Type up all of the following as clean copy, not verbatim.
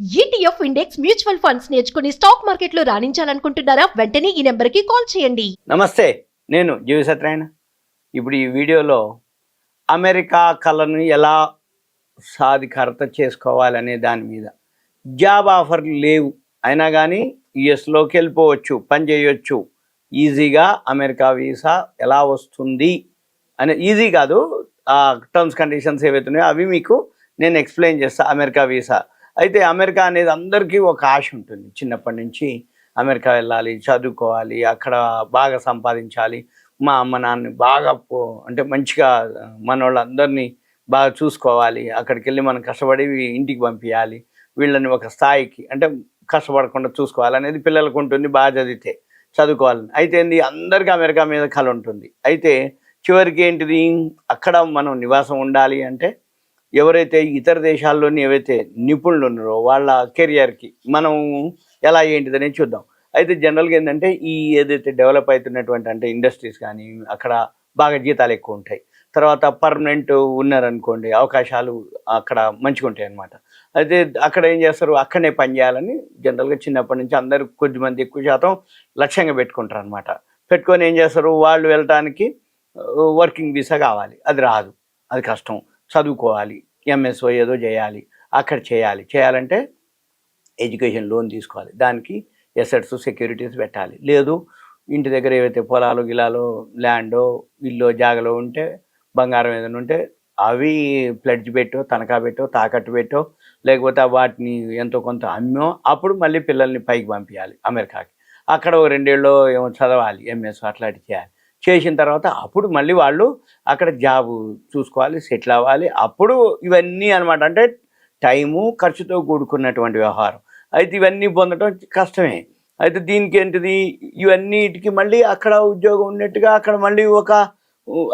ETF index mutual funds నేర్చుకుని stock మార్కెట్లో రాణించాలనుకుంటున్నారా? వెంటనే ఈ నెంబర్కి కాల్ చేయండి. నమస్తే, నేను జీవి సత్యనారాయణ. ఇప్పుడు ఈ వీడియోలో అమెరికా కళను ఎలా సాధికారత చేసుకోవాలనే దాని మీద, జాబ్ ఆఫర్లు లేవు అయినా కానీ యుఎస్లోకి వెళ్ళిపోవచ్చు, పని చేయొచ్చు, ఈజీగా అమెరికా వీసా ఎలా వస్తుంది అనే, ఈజీ కాదు, ఆ టర్మ్స్ కండిషన్స్ ఏవైతున్నాయో అవి మీకు నేను ఎక్స్ప్లెయిన్ చేస్తాను. అమెరికా వీసా అయితే అమెరికా అనేది అందరికీ ఒక ఆశ ఉంటుంది. చిన్నప్పటి నుంచి అమెరికా వెళ్ళాలి, చదువుకోవాలి, అక్కడ బాగా సంపాదించాలి, మా అమ్మ నాన్నని బాగా అంటే మంచిగా మన వాళ్ళందరినీ బాగా చూసుకోవాలి, అక్కడికి వెళ్ళి మనం కష్టపడి ఇంటికి పంపించాలి, వీళ్ళని ఒక స్థాయికి అంటే కష్టపడకుండా చూసుకోవాలి అనేది పిల్లలకు ఉంటుంది. బాగా చదివితే చదువుకోవాలని అయితే ఏంది, అందరికీ అమెరికా మీద కళ ఉంటుంది. అయితే చివరికి ఏంటిది, అక్కడ మనం నివాసం ఉండాలి అంటే ఎవరైతే ఇతర దేశాల్లోని ఏవైతే నిపుణులు ఉన్నారో వాళ్ళ కెరియర్కి మనం ఎలా ఏంటిదని చూద్దాం. అయితే జనరల్గా ఏంటంటే ఈ ఏదైతే డెవలప్ అవుతున్నటువంటి అంటే ఇండస్ట్రీస్ కానీ అక్కడ బాగా జీతాలు ఎక్కువ ఉంటాయి, తర్వాత పర్మనెంట్ ఉన్నారనుకోండి అవకాశాలు అక్కడ మంచిగా ఉంటాయి అన్నమాట. అయితే అక్కడ ఏం చేస్తారు, అక్కడనే పని చేయాలని జనరల్గా చిన్నప్పటి నుంచి అందరు కొద్దిమంది ఎక్కువ శాతం లక్ష్యంగా పెట్టుకుంటారు అనమాట. పెట్టుకొని ఏం చేస్తారు, వాళ్ళు వెళ్ళటానికి వర్కింగ్ వీసా కావాలి, అది రాదు, అది కష్టం, చదువుకోవాలి, ఎంఎస్ఓ ఏదో చేయాలి, అక్కడ చేయాలంటే ఎడ్యుకేషన్ లోన్ తీసుకోవాలి, దానికి ఎసెట్స్ సెక్యూరిటీస్ పెట్టాలి, లేదు ఇంటి దగ్గర ఏవైతే పొలాలు గిలాలో ల్యాండో ఇల్లు జాగలో ఉంటే బంగారం ఏదైనా ఉంటే అవి ప్లెడ్జ్ పెట్టో తనఖా పెట్టో తాకట్టు పెట్టో లేకపోతే వాటిని ఎంతో కొంత అమ్మో అప్పుడు మళ్ళీ పిల్లల్ని పైకి పంపించాలి అమెరికాకి. అక్కడ ఓ 2 ఏళ్ళలో ఏమో చదవాలి, ఎంఎస్ అట్లాంటివి చేయాలి, చేసిన తర్వాత అప్పుడు మళ్ళీ వాళ్ళు అక్కడ జాబు చూసుకోవాలి, సెటిల్ అవ్వాలి, అప్పుడు ఇవన్నీ అనమాట. అంటే టైము ఖర్చుతో కూడుకున్నటువంటి వ్యవహారం. అయితే ఇవన్నీ పొందడం కష్టమే. అయితే దీనికి ఏంటిది, ఇవన్నిటికి మళ్ళీ అక్కడ ఉద్యోగం ఉన్నట్టుగా అక్కడ మళ్ళీ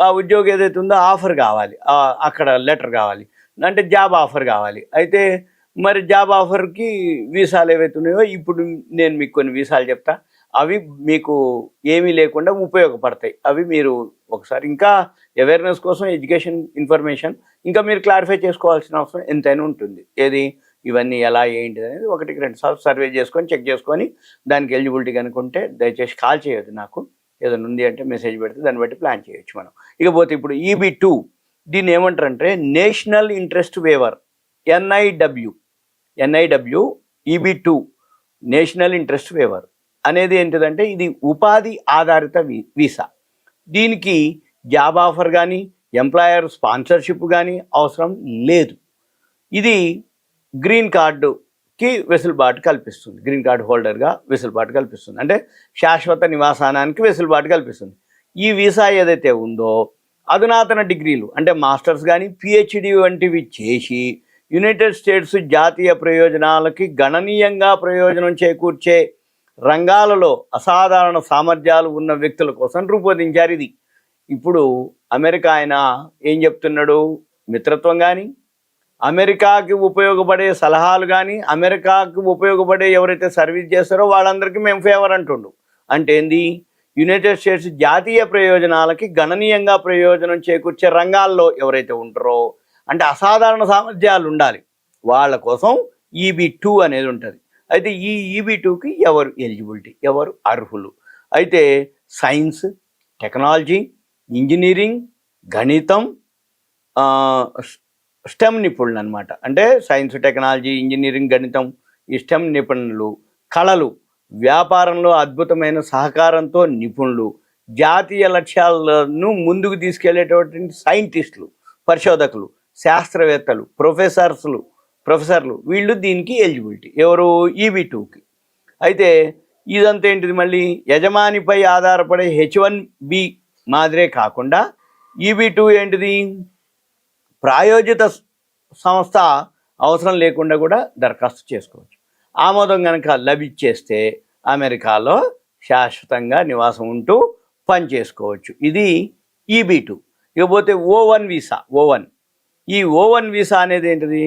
ఆ ఉద్యోగం ఏదైతే ఉందో ఆఫర్ కావాలి, అక్కడ లెటర్ కావాలి, అంటే జాబ్ ఆఫర్ కావాలి. అయితే మరి జాబ్ ఆఫర్కి వీసాలు ఏవైతే ఉన్నాయో ఇప్పుడు నేను మీకు కొన్ని వీసాలు చెప్తా, అవి మీకు ఏమీ లేకుండా ఉపయోగపడతాయి. అవి మీరు ఒకసారి ఇంకా అవేర్నెస్ కోసం ఎడ్యుకేషన్ ఇన్ఫర్మేషన్ ఇంకా మీరు క్లారిఫై చేసుకోవాల్సిన అవసరం ఎంతైనా ఉంటుంది. ఏది, ఇవన్నీ ఎలా ఏంటిది అనేది 1-2 సార్లు సర్వే చేసుకొని చెక్ చేసుకొని దానికి ఎలిజిబిలిటీ కనుక్కుంటే దయచేసి కాల్ చేయొద్దు, నాకు ఏదైనా ఉంది అంటే మెసేజ్ పెడితే దాన్ని బట్టి ప్లాన్ చేయొచ్చు మనం. ఇకపోతే ఇప్పుడు EB-2 దీన్ని ఏమంటారంటే national interest waiver, NIW EB-2 national interest waiver అనేది ఏంటిదంటే ఇది ఉపాధి ఆధారిత వీసా. దీనికి జాబ్ ఆఫర్ కానీ ఎంప్లాయర్ స్పాన్సర్షిప్ కానీ అవసరం లేదు. ఇది గ్రీన్ కార్డుకి వెసులుబాటు కల్పిస్తుంది, గ్రీన్ కార్డు హోల్డర్గా వెసులుబాటు కల్పిస్తుంది, అంటే శాశ్వత నివాసానానికి వెసులుబాటు కల్పిస్తుంది. ఈ వీసా ఏదైతే ఉందో అధునాతన డిగ్రీలు అంటే మాస్టర్స్ కానీ PhD వంటివి చేసి యునైటెడ్ స్టేట్స్ జాతీయ ప్రయోజనాలకి గణనీయంగా ప్రయోజనం చేకూర్చే రంగాలలో అసాధారణ సామర్థ్యాలు ఉన్న వ్యక్తుల కోసం రూపొందించారు ఇది. ఇప్పుడు అమెరికా ఆయన ఏం చెప్తున్నాడు, మిత్రత్వం కానీ అమెరికాకి ఉపయోగపడే సలహాలు కానీ అమెరికాకి ఉపయోగపడే ఎవరైతే సర్వీస్ చేస్తారో వాళ్ళందరికీ మేము ఫేవర్ అంటుండు. అంటే ఏంది, యునైటెడ్ స్టేట్స్ జాతీయ ప్రయోజనాలకి గణనీయంగా ప్రయోజనం చేకూర్చే రంగాల్లో ఎవరైతే ఉంటారో అంటే అసాధారణ సామర్థ్యాలు ఉండాలి, వాళ్ళ కోసం EB-2 అనేది ఉంటుంది. అయితే ఈ EB-2కి ఎవరు ఎలిజిబిలిటీ, ఎవరు అర్హులు, అయితే సైన్స్, టెక్నాలజీ, ఇంజనీరింగ్, గణితం, స్టెమ్ నిపుణులు అనమాట. అంటే సైన్స్, టెక్నాలజీ, ఇంజనీరింగ్, గణితం, ఈ స్టెమ్ నిపుణులు, కళలు, వ్యాపారంలో అద్భుతమైన సహకారంతో నిపుణులు, జాతీయ లక్ష్యాలను ముందుకు తీసుకెళ్లేటటువంటి సైంటిస్టులు, పరిశోధకులు, శాస్త్రవేత్తలు, ప్రొఫెసర్లు వీళ్ళు దీనికి ఎలిజిబిలిటీ, ఎవరు EB-2కి. అయితే ఇదంతా ఏంటిది, మళ్ళీ యజమానిపై ఆధారపడే H-1B మాదిరే కాకుండా EB-2 ఏంటిది, ప్రాయోజిత సంస్థ అవసరం లేకుండా కూడా దరఖాస్తు చేసుకోవచ్చు. ఆమోదం కనుక లభించేస్తే అమెరికాలో శాశ్వతంగా నివాసం ఉంటూ పని చేసుకోవచ్చు. ఇది EB-2. ఇకపోతే O-1 వీసా, ఈ O-1 వీసా అనేది ఏంటిది,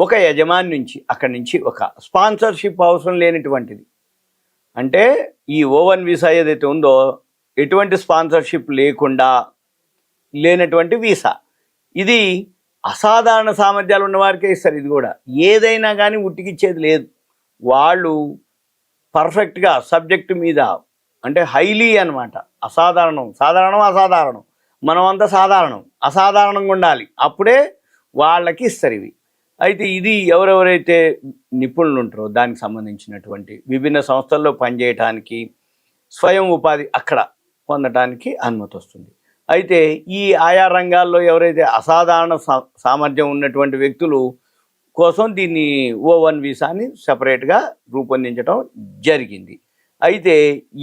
ఒక యజమాని నుంచి అక్కడి నుంచి ఒక స్పాన్సర్షిప్ అవసరం లేనటువంటిది. అంటే ఈ O-1 వీసా ఏదైతే ఉందో ఎటువంటి స్పాన్సర్షిప్ లేకుండా లేనటువంటి వీసా. ఇది అసాధారణ సామర్థ్యాలు ఉన్న వారికే ఇస్తారు. ఇది కూడా ఏదైనా కానీ ఉట్టికిచ్చేది లేదు. వాళ్ళు పర్ఫెక్ట్గా సబ్జెక్టు మీద అంటే హైలీ అనమాట. అసాధారణం, సాధారణం, అసాధారణం. మనం అంతా సాధారణం, అసాధారణంగా ఉండాలి, అప్పుడే వాళ్ళకి ఇస్తారు ఇవి. అయితే ఇది ఎవరెవరైతే నిపుణులు ఉంటారో దానికి సంబంధించినటువంటి విభిన్న సంస్థల్లో పనిచేయటానికి, స్వయం ఉపాధి అక్కడ పొందటానికి అనుమతి వస్తుంది. అయితే ఈ ఆయా రంగాల్లో ఎవరైతే అసాధారణ సామర్థ్యం ఉన్నటువంటి వ్యక్తులు కోసం దీన్ని O1 వీసాని సపరేట్గా రూపొందించడం జరిగింది. అయితే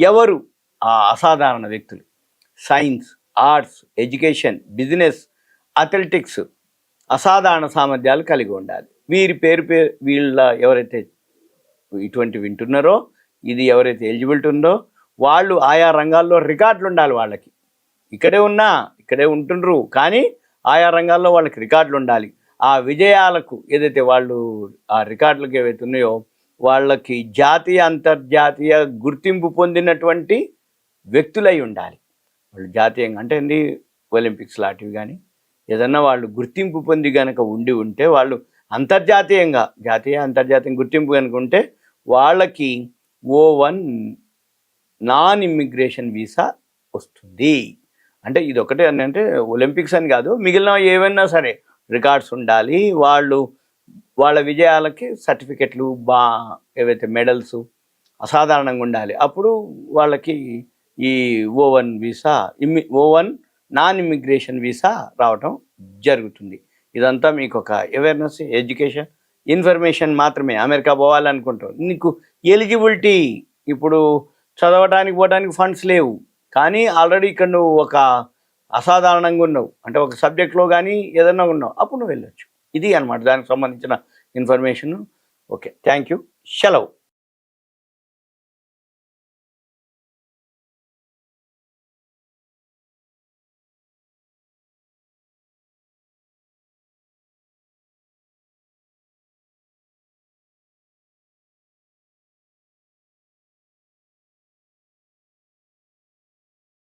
ఎవరు ఆ అసాధారణ వ్యక్తులు? Science, arts, education, business, athletics అసాధారణ సామర్థ్యాలు కలిగి ఉండాలి. వీరి పేరు వీళ్ళ ఎవరైతే ఇటువంటి వింటున్నారో, ఇది ఎవరైతే ఎలిజిబిలిటీ ఉందో వాళ్ళు ఆయా రంగాల్లో రికార్డులు ఉండాలి. వాళ్ళకి ఇక్కడే ఉంటుండ్రు, కానీ ఆయా రంగాల్లో వాళ్ళకి రికార్డులు ఉండాలి. ఆ విజయాలకు ఏదైతే వాళ్ళు ఆ రికార్డులకు ఏవైతే ఉన్నాయో వాళ్ళకి జాతీయ, అంతర్జాతీయ గుర్తింపు పొందినటువంటి వ్యక్తులై ఉండాలి. వాళ్ళు జాతీయంగా అంటే ఏంది, ఒలింపిక్స్ లాంటివి కానీ ఏదన్నా వాళ్ళు గుర్తింపు పొంది కనుక ఉంటే వాళ్ళు అంతర్జాతీయంగా, అంతర్జాతీయ గుర్తింపు కనుక ఉంటే వాళ్ళకి O1 నాన్ ఇమ్మిగ్రేషన్ వీసా వస్తుంది. అంటే ఇది ఒకటే అంటే ఒలింపిక్స్ అని కాదు, మిగిలిన ఏవైనా సరే రికార్డ్స్ ఉండాలి. వాళ్ళ విజయాలకి సర్టిఫికెట్లు, ఏవైతే మెడల్స్ అసాధారణంగా ఉండాలి. అప్పుడు వాళ్ళకి ఈ O1 visa, O1 non immigration visa రావటం జరుగుతుంది. ఇదంతా మీకు ఒక అవేర్నెస్, ఎడ్యుకేషన్, ఇన్ఫర్మేషన్ మాత్రమే. అమెరికా పోవాలనుకుంటాం, నీకు ఎలిజిబిలిటీ ఇప్పుడు చదవడానికి పోవడానికి ఫండ్స్ లేవు, కానీ ఆల్రెడీ ఇక్కడ నువ్వు ఒక అసాధారణంగా ఉన్నావు అంటే ఒక సబ్జెక్ట్లో కానీ ఏదన్నా ఉన్నావు, అప్పుడు నువ్వు వెళ్ళొచ్చు. ఇది అనమాట దానికి సంబంధించిన ఇన్ఫర్మేషన్. ఓకే, థ్యాంక్ యూ, సెలవు.